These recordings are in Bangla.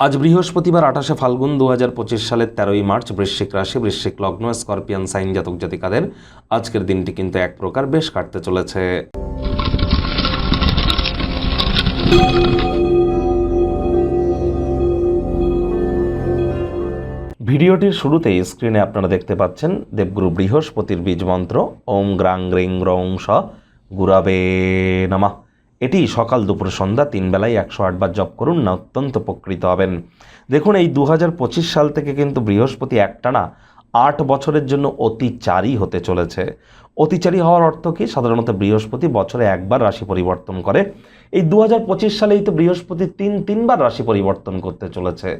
আজ বৃহস্পতিবার 28শে ফাল্গুন 2025 সালের 13ই মার্চ। বৃশ্চিক রাশি, বৃশ্চিক লগ্ন, স্করপিয়ান সাইন জাতক জাতিকাদের আজকের দিনটি কিন্তু এক প্রকার বেশ কাটতে চলেছে। ভিডিওটির শুরুতেই স্ক্রিনে আপনারা দেখতে পাচ্ছেন দেবগুরু বৃহস্পতির বীজ মন্ত্র ওম গ্রাং গ্রিং গ্রৌং স গুরাবে নমঃ। এটি সকাল দুপুর সন্ধ্যা 3 বেলায় 108 বার জপ করুন না, অত্যন্ত উপকৃত হবেন। দেখুন, এই 2025 সাল থেকে কিন্তু বৃহস্পতি একটানা 8 বছরের জন্য অতিচারী হতে চলেছে। অতিচারী হওয়ার অর্থ কি? সাধারণত বৃহস্পতি বছরে একবার রাশি পরিবর্তন করে। এই 2025 সালেই তো বৃহস্পতি তিনবার রাশি পরিবর্তন করতে চলেছে।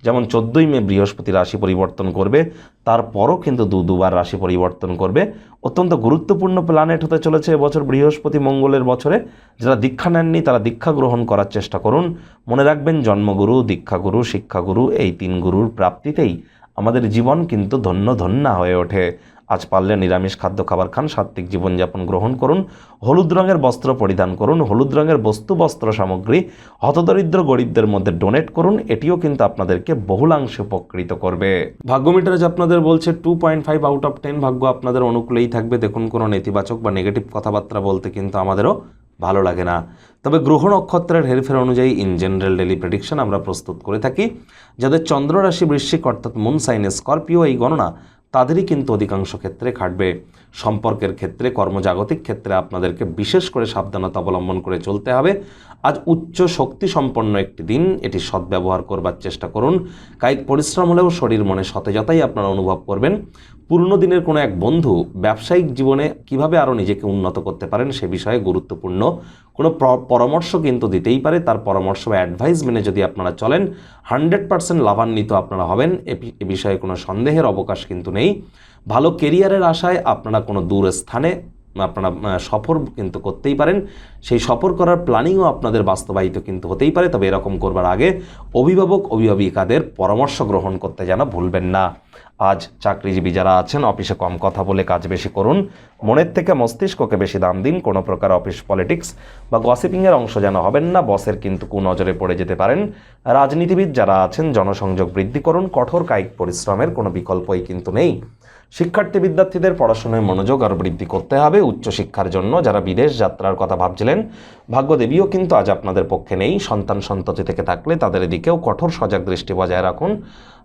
যেমন 14ই মে বৃহস্পতি রাশি পরিবর্তন করবে, তারপরও কিন্তু দুবার রাশি পরিবর্তন করবে। অত্যন্ত গুরুত্বপূর্ণ প্ল্যানেট হতে চলেছে এবছর বৃহস্পতি মঙ্গলের বছরে। যারা দীক্ষা নেননি তারা দীক্ষা গ্রহণ করার চেষ্টা করুন। মনে রাখবেন, জন্মগুরু, দীক্ষাগুরু, শিক্ষাগুরু এই 3 গুরুর প্রাপ্তিতেই আমাদের জীবন কিন্তু ধন্যা হয়ে ওঠে। আজ পারলে নিরামিষ খাদ্য খাবার খান, সাত্ত্বিক জীবনযাপন গ্রহণ করুন, হলুদ রঙের বস্ত্র পরিধান করুন, হলুদ রঙের বস্ত্র সামগ্রী হতদরিদ্র গরিবদের মধ্যে ডোনেট করুন। এটিও কিন্তু আপনাদেরকে বহুলাংশে উপকৃত করবে। ভাগ্য মিটার আজ আপনাদের বলছে 2.5 আউট অফ 10 ভাগ্য আপনাদের অনুকূলেই থাকবে। দেখুন, কোনো নেতিবাচক বা নেগেটিভ কথাবার্তা বলতে কিন্তু আমাদেরও ভালো লাগে না। তবে গ্রহ নক্ষত্রের হেরফের অনুযায়ী ইন জেনারেল ডেলি প্রেডিকশন আমরা প্রস্তুত করে থাকি। যাদের চন্দ্র রাশি বৃশ্চিক অর্থাৎ মুন সাইনে স্করপিও, এই গণনা তাদেরই কিন্তু অধিকাংশ ক্ষেত্রে খাটবে। সম্পর্কের ক্ষেত্রে, কর্মজাগতিক ক্ষেত্রে আপনাদেরকে বিশেষ করে সাবধানতা অবলম্বন করে চলতে হবে। আজ উচ্চ শক্তি সম্পন্ন একটি দিন, এটি সদ্ব্যবহার করবার চেষ্টা করুন। কায়িক পরিশ্রম হলেও শরীর মনে সতেজতাই আপনারা অনুভব করবেন। পুরনো দিনের কোনো এক বন্ধু ব্যবসায়িক জীবনে কিভাবে আরও নিজেকে উন্নত করতে পারেন সে বিষয়ে গুরুত্বপূর্ণ কোনো পরামর্শ কিন্তু দিতেই পারে। তার পরামর্শ বা অ্যাডভাইস মেনে যদি আপনারা চলেন 100% লাভান্বিত আপনারা হবেন। এ বিষয়ে কোনো সন্দেহের অবকাশ কিন্তু নেই। ভালো কেরিয়ারের আশায় আপনারা কোনো দূর স্থানে আপনারা সফর কিন্তু করতেই পারেন। সেই সফর করার প্ল্যানিংও আপনাদের বাস্তবায়িত কিন্তু হতেই পারে। তবে এরকম করবার আগে অভিভাবিকাদের পরামর্শ গ্রহণ করতে যেন ভুলবেন না। আজ চাকরিজীবী যারা আছেন, অফিসে কম কথা বলে কাজ বেশি করুন। মনের থেকে মস্তিষ্ককে বেশি দাম দিন। কোনো প্রকার অফিস পলিটিক্স বা গসিপিংয়ের অংশ যেন হবেন না, বসের কিন্তু কুনজরে পড়ে যেতে পারেন। রাজনীতিবিদ যারা আছেন, জনসংযোগ বৃদ্ধি করুন। কঠোর কায়িক পরিশ্রমের কোনো বিকল্পই কিন্তু নেই। শিক্ষার্থী বিদ্যার্থীদের পড়াশোনায় মনোযোগ আরও বৃদ্ধি করতে হবে উচ্চশিক্ষার জন্য। যারা বিদেশ যাত্রার কথা ভাবছিলেন, ভাগ্যদেবীও কিন্তু আজ আপনাদের পক্ষে নেই। সন্তান সন্ততি থেকে থাকলে তাদের দিকেও কঠোর সজাগ দৃষ্টি বজায় রাখুন।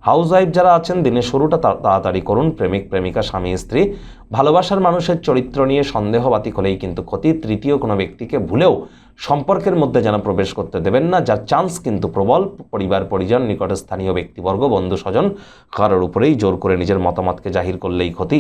হাউস ওয়াইফ যারা আছেন, দিনের শুরুটা তাড়াতাড়ি করুন। প্রেমিক প্রেমিকা, স্বামী স্ত্রী, ভালোবাসার মানুষের চরিত্র নিয়ে সন্দেহবাতিক হলেই কিন্তু ক্ষতি। তৃতীয় কোনো ব্যক্তিকে ভুলেও সম্পর্কের মধ্যে যেন প্রবেশ করতে দেবেন না, যার চান্স কিন্তু প্রবল। পরিবার পরিজন, নিকটস্থানীয় ব্যক্তিবর্গ, বন্ধু স্বজন কারোর উপরেই জোর করে নিজের মতামতকে জাহির করলেই ক্ষতি।